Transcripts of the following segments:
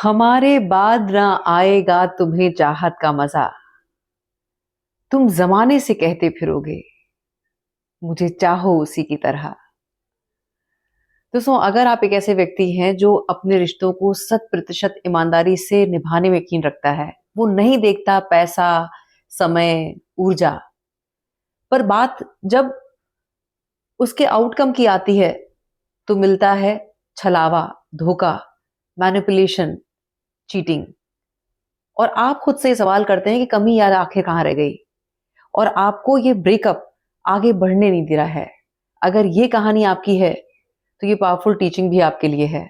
हमारे बाद ना आएगा तुम्हें चाहत का मजा। तुम जमाने से कहते फिरोगे मुझे चाहो उसी की तरह। दोस्तों, अगर आप एक ऐसे व्यक्ति हैं जो अपने रिश्तों को 100% ईमानदारी से निभाने में यकीन रखता है, वो नहीं देखता पैसा, समय, ऊर्जा, पर बात जब उसके आउटकम की आती है तो मिलता है छलावा, धोखा, मैनिपुलेशन, चीटिंग। और आप खुद से सवाल करते हैं कि कमी यार आखिर कहाँ रह गई, और आपको ये ब्रेकअप आगे बढ़ने नहीं दे रहा है। अगर ये कहानी आपकी है तो ये पावरफुल टीचिंग भी आपके लिए है।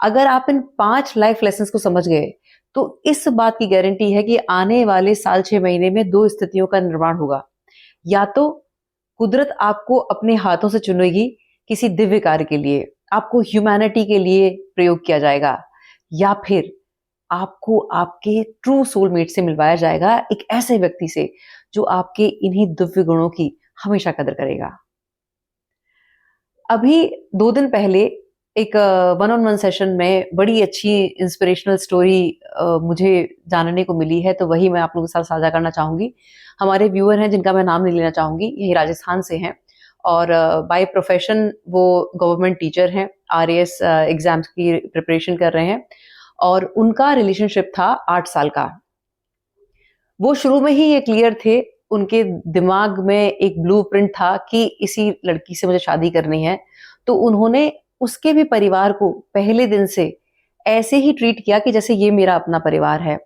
अगर आप इन 5 लाइफ लेसन्स को समझ गए तो इस बात की गारंटी है कि आने वाले साल 6 महीने में 2 स्थितियों का निर्माण होगा। या तो कुदरत आपको अपने हाथों से चुनेगी किसी दिव्य कार्य के लिए, आपको ह्यूमैनिटी के लिए प्रयोग किया जाएगा, या फिर आपको आपके ट्रू सोलमेट से मिलवाया जाएगा, एक ऐसे व्यक्ति से जो आपके इन्हीं दिव्य गुणों की हमेशा कदर करेगा। अभी 2 दिन पहले एक वन ऑन वन सेशन में बड़ी अच्छी इंस्पिरेशनल स्टोरी मुझे जानने को मिली है, तो वही मैं आप लोगों के साथ साझा करना चाहूंगी। हमारे व्यूअर हैं जिनका मैं नाम नहीं लेना चाहूंगी, यही राजस्थान से हैं, और बाय प्रोफेशन वो गवर्नमेंट टीचर हैं, आरएएस एग्जाम्स की प्रिपरेशन कर रहे हैं, और उनका रिलेशनशिप था 8 साल का। वो शुरू में ही ये क्लियर थे, उनके दिमाग में एक ब्लूप्रिंट था कि इसी लड़की से मुझे शादी करनी है। तो उन्होंने उसके भी परिवार को पहले दिन से ऐसे ही ट्रीट किया कि जैसे ये मेरा अपना परिवार है।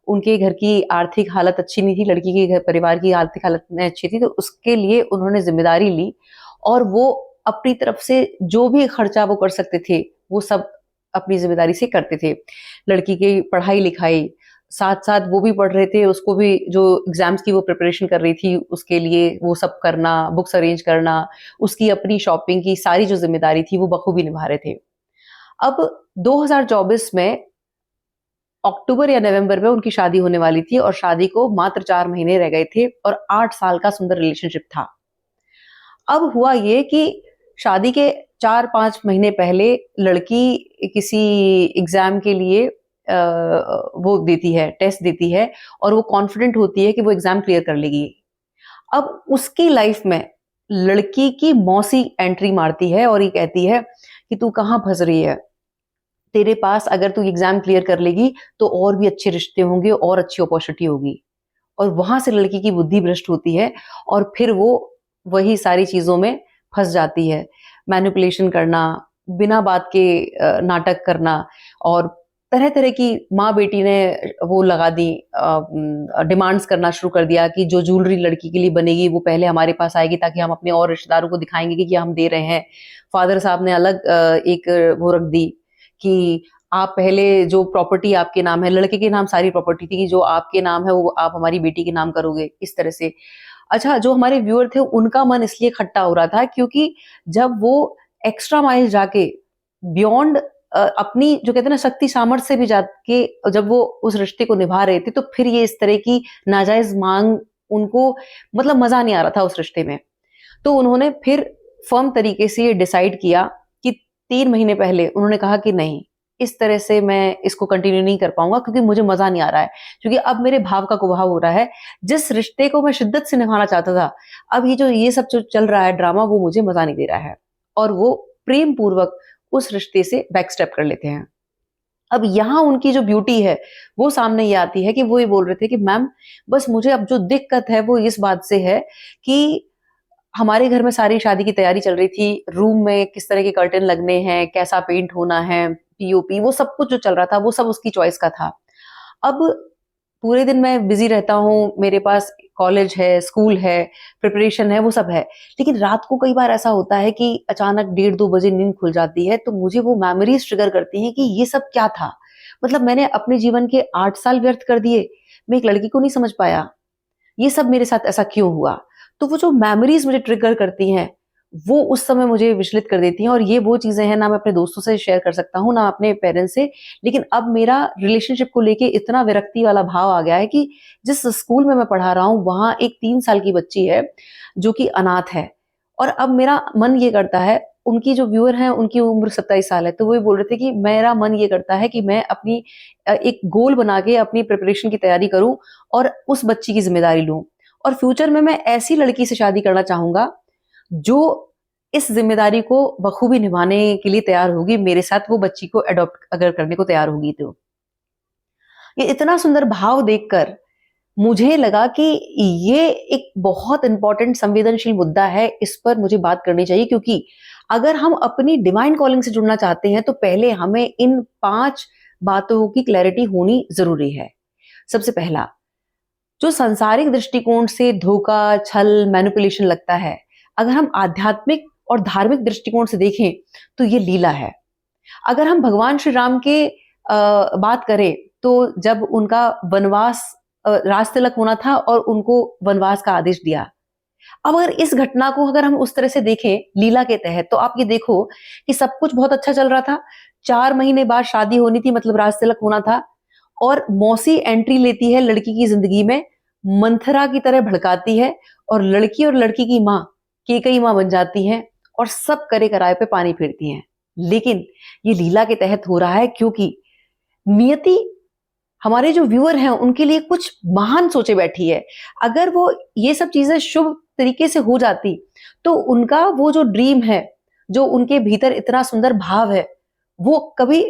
उनके घर की आर्थिक हालत अच्छी नहीं थी, लड़की के घर परिवार की आर्थिक हालत नहीं अच्छी थी, तो उसके लिए उन्होंने जिम्मेदारी ली, और वो अपनी तरफ से जो भी खर्चा वो कर सकते थे वो सब अपनी जिम्मेदारी से करते थे। लड़की की पढ़ाई लिखाई, साथ-साथ वो भी पढ़ रहे थे, उसको भी जो एग्ज़ाम्स की वो प्रिपरेशन कर रही थी, उसके लिए वो सब करना, बुक्स अरेंज करना, उसकी अपनी शॉपिंग की सारी जो ज़िम्मेदारी थी, वो बखूबी निभा रहे थे। अब 2024 में अक्टूबर या नवंबर में उनकी शादी होने वाली थी, और शादी को मात्र 4 महीने रह गए थे, और 8 साल का सुंदर रिलेशनशिप था। अब हुआ ये कि शादी के 4-5 महीने पहले लड़की किसी एग्ज़ाम के लिए वो देती है, टेस्ट देती है, और वो कॉन्फिडेंट होती है कि वो एग्ज़ाम क्लियर कर लेगी। अब उसकी लाइफ में लड़की की मौसी एंट्री मारती है और ये कहती है कि तू कहाँ फँस रही है? तेरे पास अगर तू एग्ज़ाम क्लियर कर लेगी तो और भी अच्छे रिश्ते होंगे और अच्छी अपॉर्च्युनिटी होगी। और वहाँ से लड़की की बुद्धि भ्रष्ट होती है, और फिर वो वही सारी चीज़ों में फँस जाती है। मैनिपुलेशन करना, बिना बात के नाटक करना, और तरह-तरह की माँ-बेटी ने वो लगा दी, डिमांड्स करना शुरू कर दिया कि जो ज्वेलरी लड़की के लिए बनेगी वो पहले हमारे पास आएगी, ताकि हम अपने और रिश्तेदारों को दिखाएँगे कि ये हम दे रहे हैं। फादर साहब ने अलग एक वो रख दी कि आप पहले जो प्रॉपर्टी आपके नाम है, लड़के के नाम सारी प्रॉपर्टी थी, कि जो आपके नाम है वो आप हमारी बेटी के नाम करोगे, इस तरह से। अच्छा, जो हमारे व्यूअर थे उनका मन इसलिए खट्टा हो रहा था क्योंकि जब वो एक्स्ट्रा माइल जाके बियॉन्ड अपनी जो कहते हैं ना शक्ति सामर्थ्य से भी जाके जब वो उस रिश्ते को निभा रहे थे, तो फिर ये इस तरह की नाजायज मांग उनको, मतलब मजा नहीं आ रहा था उस रिश्ते में। तो उन्होंने फिर फर्म तरीके से ये डिसाइड किया कि 3 महीने पहले उन्होंने कहा कि नहीं, इस तरह से मैं इसको कंटिन्यू नहीं कर पाऊँगा क्योंकि मुझे मज़ा नहीं आ रहा है। क्योंकि अब मेरे भाव का कुभाव हो रहा है। जिस रिश्ते को मैं शिद्दत से निभाना चाहता था, अब ये सब जो चल रहा है ड्रामा, वो मुझे मज़ा नहीं दे रहा है। और वो प्रेम पूर्वक उस रिश्ते से बैक स्टेप कर लेते हैं। अब यहाँ उनकी जो ब्यूटी है, वो सामने ये आती है कि वो ये बोल रहे थे कि मैम, बस मुझे अब जो दिक्कत है वो इस बात से है कि हमारे घर में सारी शादी की तैयारी चल रही थी। रूम में किस तरह के कर्टेन लगने हैं, कैसा पेंट होना है, पीओपी, वो सब कुछ जो चल रहा था, वो सब उसकी चॉइस का था। अब पूरे दिन मैं बिज़ी रहता हूँ, मेरे पास कॉलेज है, स्कूल है, प्रिपरेशन है, वो सब है। लेकिन रात को कई बार ऐसा होता है कि अचानक 1:30-2 बजे नींद खुल जाती है, तो मुझे वो मेमोरीज़ ट्रिगर करती हैं कि ये सब क्या था? मतलब मैंने अपने जीवन के 8 साल व्यर्थ कर दिए, मैं एक लड़की को नहीं समझ पाया। ये सब मेरे साथ ऐसा क्यों हुआ? तो वो जो मेमोरीज़ मुझे ट्रिगर करती हैं, वो उस समय मुझे विचलित कर देती हैं, और ये वो चीज़ें हैं ना मैं अपने दोस्तों से शेयर कर सकता हूँ, ना अपने पेरेंट्स से। लेकिन अब मेरा रिलेशनशिप को लेके इतना विरक्ति वाला भाव आ गया है कि जिस स्कूल में मैं पढ़ा रहा हूँ, वहाँ एक 3 साल की बच्ची है, जो कि अनाथ है। और अब मेरा मन ये करता है उनकी जो व्यूअर हैं उनकी उम्र 27 साल है, तो वो ये बोल रहे थे कि मेरा मन ये करता है कि मैं अपनी एक गोल बना के अपनी प्रिपरेशन की तैयारी करूं और उस बच्ची की जिम्मेदारी लूं, और फ्यूचर में मैं ऐसी लड़की से शादी करना चाहूंगा जो इस जिम्मेदारी को बखूबी निभाने के लिए तैयार होगी, मेरे साथ वो बच्ची को अडॉप्ट अगर करने को तैयार होगी तो। ये इतना सुंदर भाव देखकर मुझे लगा कि ये एक बहुत इंपॉर्टेंट संवेदनशील मुद्दा है, इस पर मुझे बात करनी चाहिए, क्योंकि अगर हम अपनी डिवाइन कॉलिंग से जुड़ना चाहते हैं तो पहले हमें इन 5 बातों की क्लैरिटी होनी जरूरी है। सबसे पहला, जो सांसारिक दृष्टिकोण से धोखा, छल, मैनिपुलेशन लगता है, अगर हम आध्यात्मिक और धार्मिक दृष्टिकोण से देखें तो ये लीला है। अगर हम भगवान श्री राम के बात करें तो जब उनका वनवास राज तिलक होना था और उनको वनवास का आदेश दिया। अब अगर इस घटना को अगर हम उस तरह से देखें लीला के तहत, तो आप ये देखो कि सब कुछ बहुत अच्छा चल रहा था, 4 महीने बाद शादी होनी थी, मतलब राज तिलक होना था, और मौसी एंट्री लेती है लड़की की जिंदगी में, मंथरा की तरह भड़काती है, और लड़की की माँ केकई माँ बन जाती है और सब करे कराए पे पानी फेरती हैं। लेकिन ये लीला के तहत हो रहा है क्योंकि नियति हमारे जो व्यूअर हैं उनके लिए कुछ महान सोचे बैठी है। अगर वो ये सब चीजें शुभ तरीके से हो जाती तो उनका वो जो ड्रीम है, जो उनके भीतर इतना सुंदर भाव है, वो कभी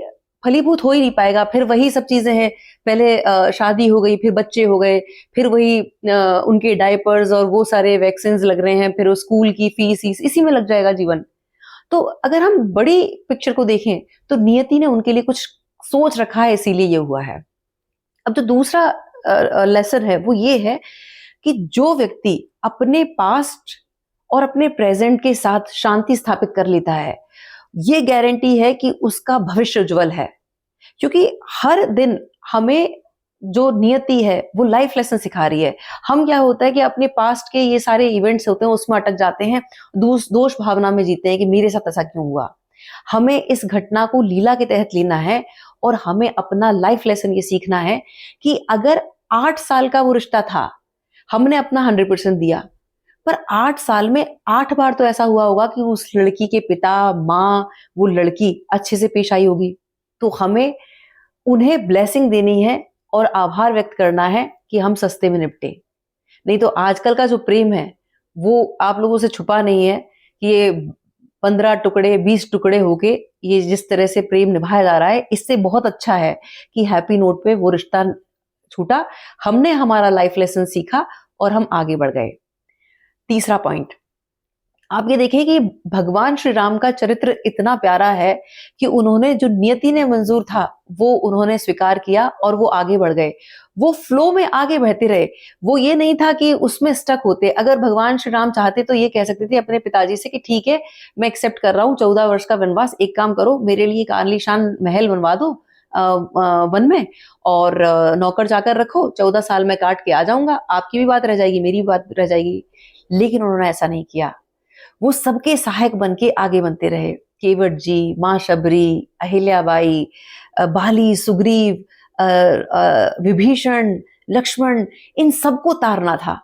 फलीभूत हो ही नहीं पाएगा। फिर वही सब चीजें हैं, पहले शादी हो गई, फिर बच्चे हो गए, फिर वही उनके डायपर्स और वो सारे वैक्सीन लग रहे हैं, फिर स्कूल की फीस इसी में लग जाएगा जीवन। तो अगर हम बड़ी पिक्चर को देखें तो नियति ने उनके लिए कुछ सोच रखा है, इसीलिए ये हुआ है। अब जो दूसरा लेसन है वो ये है कि जो व्यक्ति अपने पास्ट और अपने प्रेजेंट के साथ शांति स्थापित कर लेता है, ये गारंटी है कि उसका भविष्य उज्जवल है। क्योंकि हर दिन हमें जो नियति है वो लाइफ लेसन सिखा रही है। हम क्या होता है कि अपने पास्ट के ये सारे इवेंट्स होते हैं उसमें अटक जाते हैं, दोष भावना में जीते हैं कि मेरे साथ ऐसा क्यों हुआ। हमें इस घटना को लीला के तहत लेना है और हमें अपना लाइफ लेसन ये सीखना है कि अगर 8 साल का वो रिश्ता था, हमने अपना 100% दिया, पर 8 साल में 8 बार तो ऐसा हुआ होगा कि उस लड़की के पिता, माँ, वो लड़की अच्छे से पेश आई होगी। तो हमें उन्हें ब्लेसिंग देनी है और आभार व्यक्त करना है कि हम सस्ते में निपटे। नहीं तो आजकल का जो प्रेम है वो आप लोगों से छुपा नहीं है कि ये 15 टुकड़े 20 टुकड़े होके ये जिस तरह से प्रेम निभाया जा रहा है, इससे बहुत अच्छा है कि हैप्पी नोट पे वो रिश्ता छूटा, हमने हमारा लाइफ लेसन सीखा और हम आगे बढ़ गए। तीसरा पॉइंट, आप ये देखिए कि भगवान श्री राम का चरित्र इतना प्यारा है कि उन्होंने जो नियति ने मंजूर था वो उन्होंने स्वीकार किया और वो आगे बढ़ गए। वो फ्लो में आगे बढ़ते रहे, वो ये नहीं था कि उसमें स्टक होते। अगर भगवान श्री राम चाहते तो ये कह सकते थे अपने पिताजी से कि ठीक है मैं एक्सेप्ट कर रहा हूँ 14 वर्ष का वनवास, एक काम करो मेरे लिए एक आलीशान महल बनवा दो वन में, और नौकर चाकर रखो, 14 साल में काट के आ जाऊंगा, आपकी भी बात रह जाएगी मेरी भी बात रह जाएगी। लेकिन उन्होंने ऐसा नहीं किया, वो सबके सहायक बन के आगे बनते रहे। केवट जी, माँ शबरी, अहिल्याबाई, बाली, सुग्रीव, विभीषण, लक्ष्मण, इन सबको तारना था।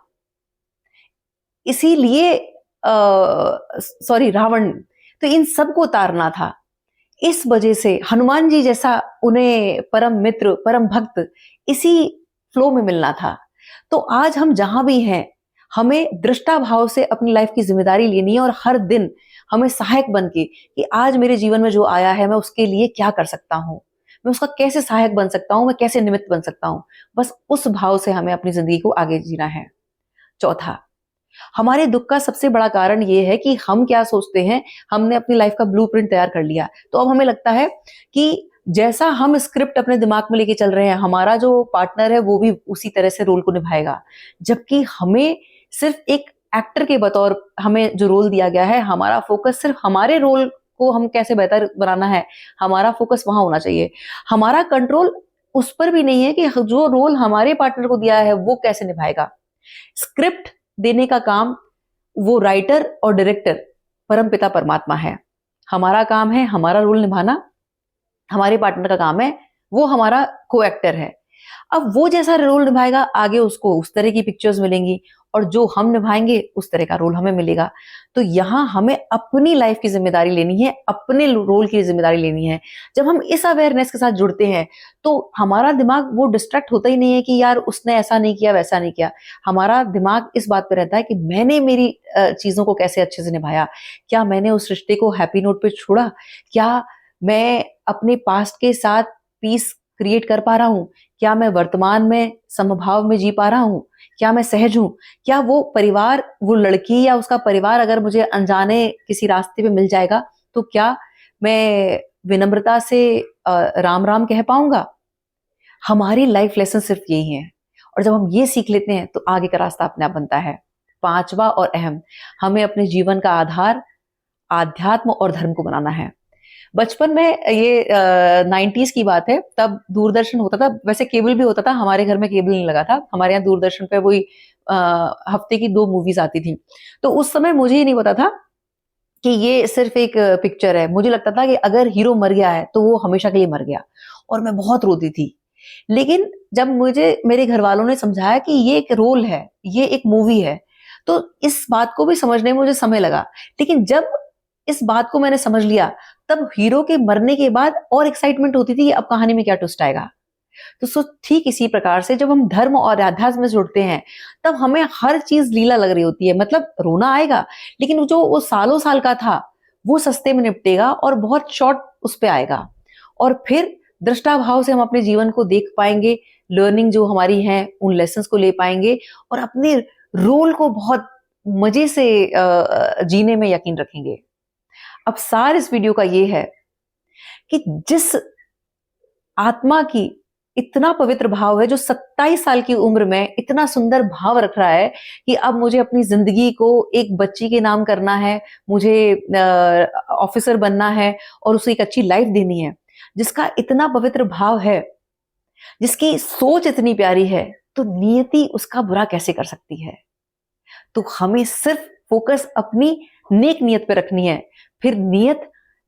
इसीलिए रावण, तो इन सबको तारना था। इस वजह से हनुमान जी जैसा उन्हें परम मित्र, परम भक्त इसी फ्लो में मिलना था। तो आज हम जहां भी हैं हमें दृष्टा भाव से अपनी लाइफ की जिम्मेदारी लेनी है और हर दिन हमें सहायक बन के कि आज मेरे जीवन में जो आया है मैं उसके लिए क्या कर सकता हूँ, मैं उसका कैसे सहायक बन सकता हूँ, मैं कैसे निमित्त बन सकता हूँ। बस उस भाव से हमें अपनी जिंदगी को आगे जीना है। चौथा, हमारे दुख का सबसे बड़ा कारण ये है कि हम क्या सोचते हैं, हमने अपनी लाइफ का ब्लूप्रिंट तैयार कर लिया, तो अब हमें लगता है कि जैसा हम स्क्रिप्ट अपने दिमाग में लेके चल रहे हैं हमारा जो पार्टनर है वो भी उसी तरह से रोल को निभाएगा। जबकि हमें सिर्फ एक एक्टर के बतौर हमें जो रोल दिया गया है, हमारा फोकस सिर्फ हमारे रोल को हम कैसे बेहतर बनाना है, हमारा फोकस वहां होना चाहिए। हमारा कंट्रोल उस पर भी नहीं है कि जो रोल हमारे पार्टनर को दिया है वो कैसे निभाएगा। स्क्रिप्ट देने का काम वो राइटर और डायरेक्टर परमपिता परमात्मा है। हमारा काम है हमारा रोल निभाना, हमारे पार्टनर का काम है वो हमारा को एक्टर है। अब वो जैसा रोल निभाएगा आगे उसको उस तरह की पिक्चर्स मिलेंगी, और जो हम निभाएंगे उस तरह का रोल हमें मिलेगा। तो यहाँ हमें अपनी लाइफ की जिम्मेदारी लेनी है, अपने रोल की जिम्मेदारी लेनी है। जब हम इस अवेयरनेस के साथ जुड़ते हैं तो हमारा दिमाग वो डिस्ट्रैक्ट होता ही नहीं है कि यार उसने ऐसा नहीं किया वैसा नहीं किया। हमारा दिमाग इस बात पे रहता है कि मैंने मेरी चीजों को कैसे अच्छे से निभाया, क्या मैंने उस रिश्ते को हैप्पी नोट पे छोड़ा, क्या मैं अपने पास्ट के साथ पीस क्रिएट कर पा रहा हूँ, क्या मैं वर्तमान में समभाव में जी पा रहा हूँ, क्या मैं सहज हूँ, क्या वो परिवार, वो लड़की या उसका परिवार अगर मुझे अनजाने किसी रास्ते पे मिल जाएगा तो क्या मैं विनम्रता से राम राम कह पाऊंगा। हमारी लाइफ लेसन सिर्फ यही है, और जब हम ये सीख लेते हैं तो आगे का रास्ता अपने आप बनता है। पांचवा और अहम, हमें अपने जीवन का आधार आध्यात्म और धर्म को बनाना है। बचपन में ये 90s की बात है, तब दूरदर्शन होता था, वैसे केबल भी होता था, हमारे घर में केबल नहीं लगा था, हमारे यहाँ दूरदर्शन पे वही हफ्ते की 2 मूवीज आती थी। तो उस समय मुझे ही नहीं पता था कि ये सिर्फ एक पिक्चर है। मुझे लगता था कि अगर हीरो मर गया है तो वो हमेशा के लिए मर गया, और मैं बहुत रोती थी। लेकिन जब मुझे मेरे घर वालों ने समझाया कि ये एक रोल है, ये एक मूवी है, तो इस बात को भी समझने में मुझे समय लगा। लेकिन जब इस बात को मैंने समझ लिया, तब हीरो के मरने के बाद और एक्साइटमेंट होती थी कि अब कहानी में क्या ट्विस्ट आएगा। तो सो ठीक इसी प्रकार से जब हम धर्म और अध्यात्म में जुड़ते हैं, तब हमें हर चीज लीला लग रही होती है। मतलब रोना आएगा, लेकिन जो वो सालों साल का था वो सस्ते में निपटेगा और बहुत शॉर्ट उस पे आएगा। और फिर दृष्टा भाव से हम अपने जीवन को देख पाएंगे, लर्निंग जो हमारी है उन लेसन्स को ले पाएंगे, और अपने रोल को बहुत मजे से जीने में यकीन रखेंगे। अब सार इस वीडियो का ये है कि जिस आत्मा की इतना पवित्र भाव है, जो 27 साल की उम्र में इतना सुंदर भाव रख रहा है कि अब मुझे अपनी जिंदगी को एक बच्ची के नाम करना है, मुझे ऑफिसर बनना है और उसे एक अच्छी लाइफ देनी है, जिसका इतना पवित्र भाव है, जिसकी सोच इतनी प्यारी है, तो नियति उसका बुरा कैसे कर सकती है। तो हमें सिर्फ फोकस अपनी नेक नियत पे रखनी है, फिर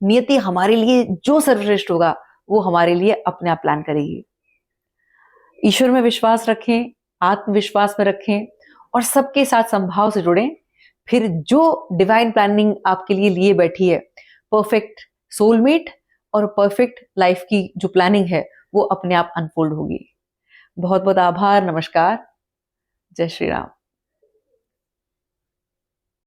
नियति हमारे लिए जो सर्वश्रेष्ठ होगा वो हमारे लिए अपने आप प्लान करेगी। ईश्वर में विश्वास रखें, आत्मविश्वास में रखें, और सबके साथ संभाव से जुड़ें। फिर जो डिवाइन प्लानिंग आपके लिए लिए बैठी है, परफेक्ट सोलमेट और परफेक्ट लाइफ की जो प्लानिंग है, वो अपने आप अनफोल्ड होगी। बहुत बहुत आभार, नमस्कार, जय श्री राम।